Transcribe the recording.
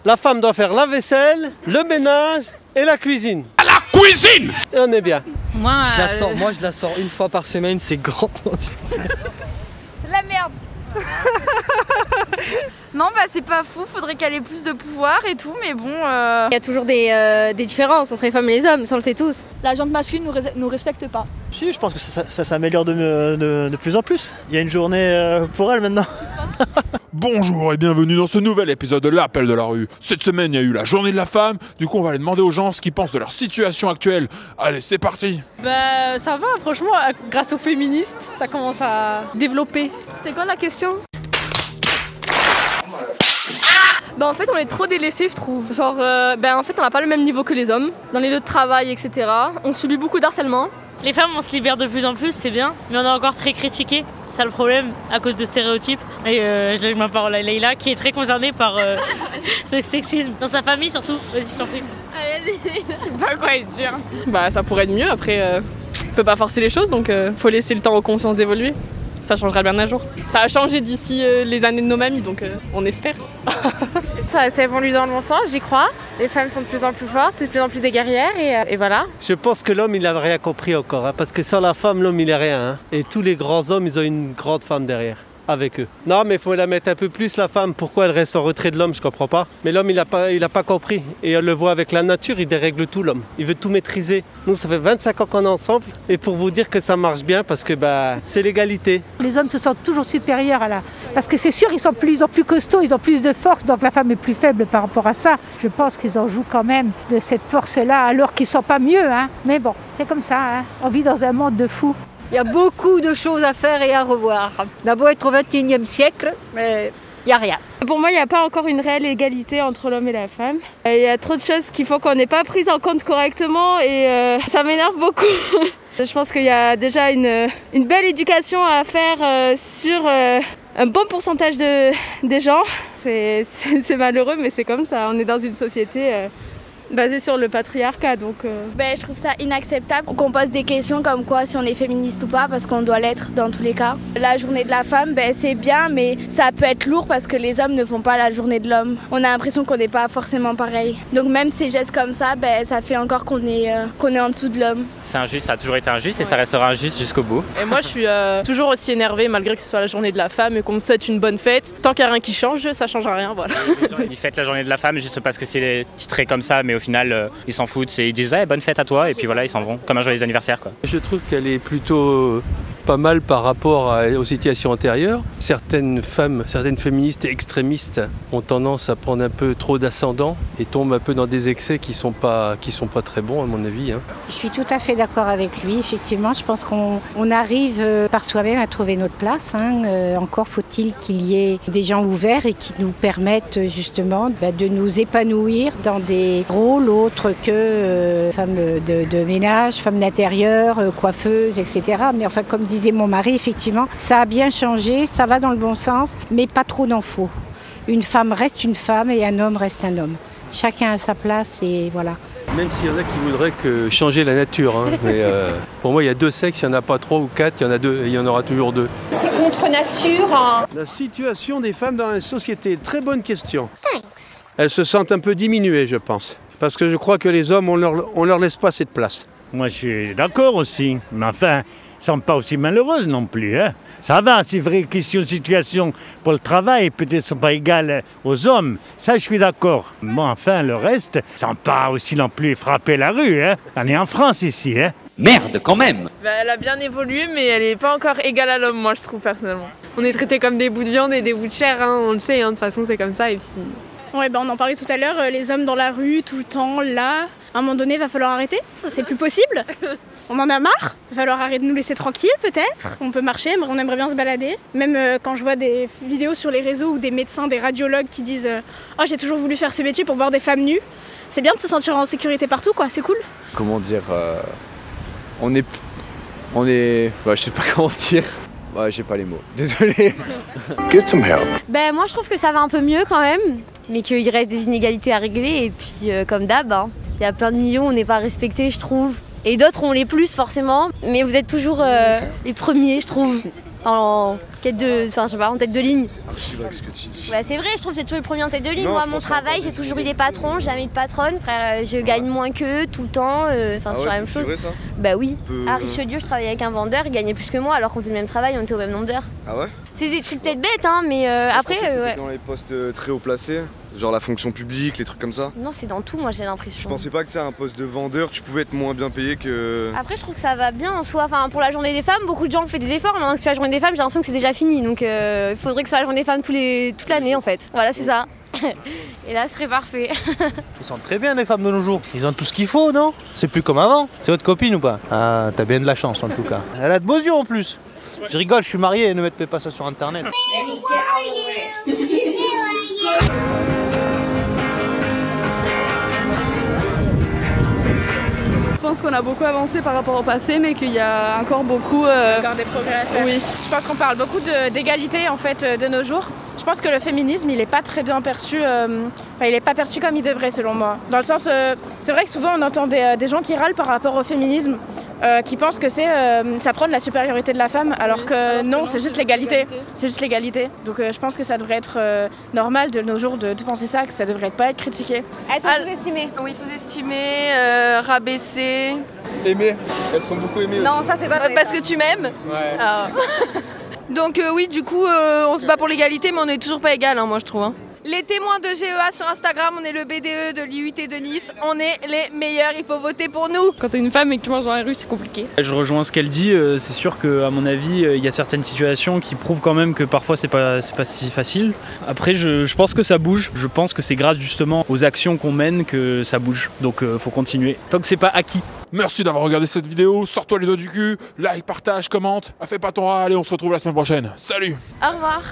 La femme doit faire la vaisselle, le ménage et la cuisine. À la cuisine! Et on est bien. Moi, je la sors une fois par semaine, c'est grand. C'est la merde. Non, bah c'est pas fou, faudrait qu'elle ait plus de pouvoir et tout, mais bon... Il y a toujours des différences entre les femmes et les hommes, ça on le sait tous. La gente masculine nous respecte pas. Si, je pense que ça s'améliore de plus en plus. Il y a une journée pour elle maintenant. Bonjour et bienvenue dans ce nouvel épisode de l'Appel de la rue. Cette semaine, il y a eu la journée de la femme, du coup on va aller demander aux gens ce qu'ils pensent de leur situation actuelle. Allez, c'est parti! Bah ça va, franchement, grâce aux féministes, ça commence à développer. C'était quoi la question? Bah en fait on est trop délaissés je trouve. Genre en fait on n'a pas le même niveau que les hommes. Dans les lieux de travail etc. On subit beaucoup d'harcèlement. Les femmes on se libère de plus en plus, c'est bien, mais on est encore très critiqués. C'est ça le problème, à cause de stéréotypes. Et je donne ma parole à Leïla qui est très concernée par ce sexisme. Dans sa famille surtout. Vas-y, je t'en prie. Allez, je sais pas quoi dire. Bah ça pourrait être mieux, après on peut pas forcer les choses donc faut laisser le temps aux consciences d'évoluer. Ça changera bien un jour. Ça a changé d'ici les années de nos mamies, donc on espère. Ça évolue dans le bon sens, j'y crois. Les femmes sont de plus en plus fortes, c'est de plus en plus des guerrières et voilà. Je pense que l'homme, il n'a rien compris encore, parce que sans la femme, l'homme, il n'est rien. Et tous les grands hommes, ils ont une grande femme derrière. Avec eux. Non mais il faut la mettre un peu plus la femme, pourquoi elle reste en retrait de l'homme, je comprends pas. Mais l'homme il a pas compris et on le voit avec la nature, il dérègle tout l'homme. Il veut tout maîtriser. Nous ça fait 25 ans qu'on est ensemble et pour vous dire que ça marche bien parce que c'est l'égalité. Les hommes se sentent toujours supérieurs parce que c'est sûr ils ont plus costauds, ils ont plus de force, donc la femme est plus faible par rapport à ça. Je pense qu'ils en jouent quand même de cette force-là alors qu'ils sont pas mieux, hein. Mais bon, c'est comme ça, hein. On vit dans un monde de fous. Il y a beaucoup de choses à faire et à revoir. D'abord être au XXIe siècle, mais il n'y a rien. Pour moi, il n'y a pas encore une réelle égalité entre l'homme et la femme. Il y a trop de choses qui font qu'on n'est pas prise en compte correctement et ça m'énerve beaucoup. Je pense qu'il y a déjà une belle éducation à faire sur un bon pourcentage des gens. C'est malheureux, mais c'est comme ça. On est dans une société basée sur le patriarcat, donc... je trouve ça inacceptable qu'on pose des questions comme quoi si on est féministe ou pas, parce qu'on doit l'être dans tous les cas. La journée de la femme, c'est bien, mais ça peut être lourd parce que les hommes ne font pas la journée de l'homme. On a l'impression qu'on n'est pas forcément pareil. Donc même ces gestes comme ça, ça fait encore qu'on est en dessous de l'homme. C'est injuste, ça a toujours été injuste et ça restera injuste jusqu'au bout. Et moi je suis toujours aussi énervée malgré que ce soit la journée de la femme et qu'on me souhaite une bonne fête. Tant qu'il n'y a rien qui change, ça change rien, voilà. Ils fêtent la journée de la femme juste parce que c'est titré comme ça, mais au final ils s'en foutent, ils disent bonne fête à toi et puis voilà ils s'en vont, comme un joyeux anniversaire quoi. Je trouve qu'elle est plutôt pas mal par rapport aux situations antérieures. Certaines femmes, certaines féministes et extrémistes ont tendance à prendre un peu trop d'ascendant et tombent un peu dans des excès qui sont pas très bons à mon avis. Je suis tout à fait d'accord avec lui, effectivement. Je pense qu'on arrive par soi-même à trouver notre place. Encore faut-il qu'il y ait des gens ouverts et qui nous permettent justement de nous épanouir dans des rôles autres que femmes de ménage, femmes d'intérieur, coiffeuses, etc. Mais enfin, comme disait mon mari, effectivement, ça a bien changé, ça va dans le bon sens, mais pas trop d'en faut. Une femme reste une femme et un homme reste un homme. Chacun a sa place et voilà. Même s'il y en a qui voudraient changer la nature, mais pour moi il y a deux sexes, il n'y en a pas trois ou quatre, il y en a deux et il y en aura toujours deux. C'est contre nature. La situation des femmes dans la société, très bonne question. Thanks. Elles se sentent un peu diminuées, je pense. Parce que je crois que les hommes, on leur laisse pas cette place. Moi je suis d'accord aussi, mais enfin, elles ne sont pas aussi malheureuses non plus. Ça va, c'est vrai, question de situation pour le travail, peut-être ne sont pas égales aux hommes. Ça, je suis d'accord. Bon, enfin, le reste, ça ne pas aussi non plus frapper la rue. On est en France ici. Merde, quand même! Elle a bien évolué, mais elle n'est pas encore égale à l'homme, moi, je trouve, personnellement. On est traités comme des bouts de viande et des bouts de chair, on le sait, de toute façon, c'est comme ça, et puis... Ouais, on en parlait tout à l'heure, les hommes dans la rue, tout le temps, là... À un moment donné, il va falloir arrêter, c'est plus possible. On en a marre, il va falloir arrêter de nous laisser tranquilles peut-être. On peut marcher, on aimerait bien se balader. Même quand je vois des vidéos sur les réseaux ou des médecins, des radiologues qui disent « Oh, j'ai toujours voulu faire ce métier pour voir des femmes nues ». C'est bien de se sentir en sécurité partout, quoi, c'est cool. Comment dire, on est... je sais pas comment dire. J'ai pas les mots, désolé. Get some help. Moi je trouve que ça va un peu mieux quand même, mais qu'il reste des inégalités à régler et puis comme d'hab, il y a plein de millions, on n'est pas respectés je trouve. Et d'autres on les plus forcément, mais vous êtes toujours les premiers je trouve. en quête de, enfin je sais pas, en tête de ligne. C'est archi vrai ce que tu dis. Bah, c'est vrai, je trouve que j'ai toujours le premier en tête de ligne. Non, Moi, je mon pense travail, j'ai toujours eu des patrons, jamais eu de patronne. Frère, je gagne moins qu'eux tout le temps. Enfin, c'est la même chose. C'est vrai ça? Bah oui. À Richelieu, je travaillais avec un vendeur, il gagnait plus que moi, alors qu'on faisait le même travail, on était au même nombre d'heures. Ah ouais? C'est des trucs peut-être bêtes, hein, mais après. C'était dans les postes très haut placés, genre la fonction publique, les trucs comme ça. Non, c'est dans tout, moi, j'ai l'impression. Je pensais pas que ça, un poste de vendeur, tu pouvais être moins bien payé que. Après, je trouve que ça va bien en soi. Enfin, pour la journée des femmes, beaucoup de gens font des efforts, mais maintenant que c'est la journée des femmes, j'ai l'impression que c'est déjà fini. Donc, il faudrait que ce soit la journée des femmes toute l'année, en fait. Voilà, c'est ça. Et là, ce serait parfait. Ils sont très bien les femmes de nos jours. Ils ont tout ce qu'il faut, non? C'est plus comme avant. C'est votre copine ou pas? Ah, t'as bien de la chance en tout cas. Elle a de beaux yeux en plus. Je rigole, je suis marié, ne mettez pas ça sur internet. Je pense qu'on a beaucoup avancé par rapport au passé, mais qu'il y a encore beaucoup des progrès à faire. Oui. Je pense qu'on parle beaucoup d'égalité en fait de nos jours. Je pense que le féminisme, il n'est pas très bien perçu, il n'est pas perçu comme il devrait selon moi. Dans le sens, c'est vrai que souvent on entend des gens qui râlent par rapport au féminisme, qui pensent que ça prend de la supériorité de la femme, alors que non, c'est juste l'égalité. C'est juste l'égalité. Donc je pense que ça devrait être normal de nos jours de penser ça, que ça devrait pas être critiqué. Elles sont sous-estimées. Oui, sous-estimées, rabaissées. Aimées, elles sont beaucoup aimées aussi. Non, ça c'est pas vrai. Parce que tu m'aimes. Ouais. Ah. Donc oui, du coup, on se bat pour l'égalité, mais on est toujours pas égal, hein, moi je trouve. Hein. Les témoins de GEA sur Instagram, on est le BDE de l'IUT de Nice, on est les meilleurs, il faut voter pour nous. Quand t'es une femme et que tu manges dans la rue, c'est compliqué. Je rejoins ce qu'elle dit, c'est sûr qu'à mon avis, il y a certaines situations qui prouvent quand même que parfois c'est pas si facile. Après, je pense que ça bouge, je pense que c'est grâce justement aux actions qu'on mène que ça bouge, donc faut continuer, tant que c'est pas acquis. Merci d'avoir regardé cette vidéo, sors-toi les doigts du cul, like, partage, commente, fais pas ton rat, allez on se retrouve la semaine prochaine, salut! Au revoir.